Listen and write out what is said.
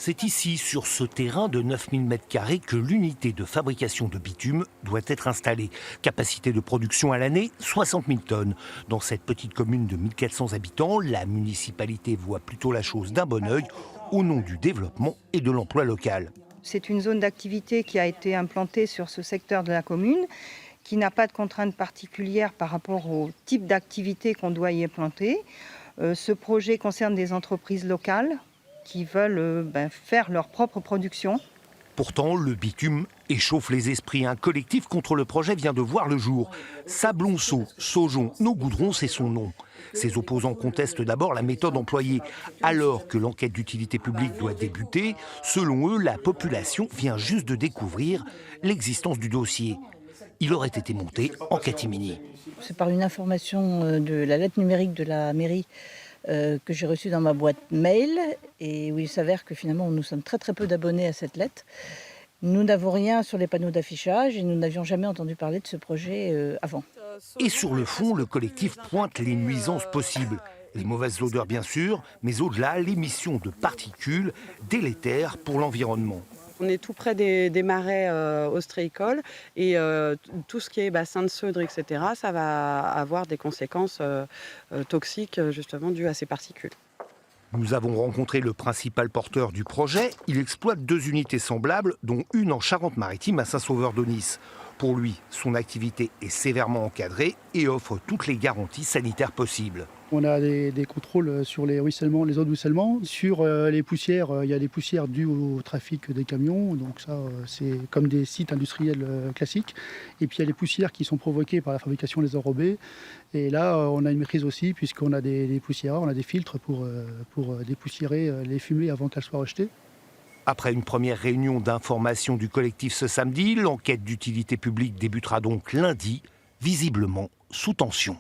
C'est ici, sur ce terrain de 9000 m², que l'unité de fabrication de bitume doit être installée. Capacité de production à l'année, 60 000 tonnes. Dans cette petite commune de 1400 habitants, la municipalité voit plutôt la chose d'un bon œil au nom du développement et de l'emploi local. C'est une zone d'activité qui a été implantée sur ce secteur de la commune, qui n'a pas de contraintes particulières par rapport au type d'activité qu'on doit y implanter. Ce projet concerne des entreprises locales qui veulent faire leur propre production. Pourtant, le bitume échauffe les esprits. Un collectif contre le projet vient de voir le jour. Sablonceau, Saujon, nos goudrons, c'est son nom. Ses opposants contestent d'abord la méthode employée. Alors que l'enquête d'utilité publique doit débuter, selon eux, la population vient juste de découvrir l'existence du dossier. Il aurait été monté en catimini. C'est par une information de la lettre numérique de la mairie que j'ai reçue dans ma boîte mail et où il s'avère que finalement nous sommes très peu d'abonnés à cette lettre. Nous n'avons rien sur les panneaux d'affichage et nous n'avions jamais entendu parler de ce projet avant. Et sur le fond, le collectif pointe les nuisances possibles. Les mauvaises odeurs bien sûr, mais au-delà, l'émission de particules délétères pour l'environnement. On est tout près des marais ostréicoles et tout ce qui est bassin de Seudre, etc., ça va avoir des conséquences toxiques justement dues à ces particules. Nous avons rencontré le principal porteur du projet. Il exploite 2 unités semblables, dont une en Charente-Maritime à Saint-Sauveur-d'Aunis. Pour lui, son activité est sévèrement encadrée et offre toutes les garanties sanitaires possibles. On a des contrôles sur les ruissellements, les eaux de ruissellement. Sur les poussières, il y a des poussières dues au trafic des camions. Donc ça, c'est comme des sites industriels classiques. Et puis il y a les poussières qui sont provoquées par la fabrication des enrobés. Et là, on a une maîtrise aussi, puisqu'on a des poussiéreurs, on a des filtres pour dépoussiérer les fumées avant qu'elles soient rejetées. Après une première réunion d'information du collectif ce samedi, l'enquête d'utilité publique débutera donc lundi, visiblement sous tension.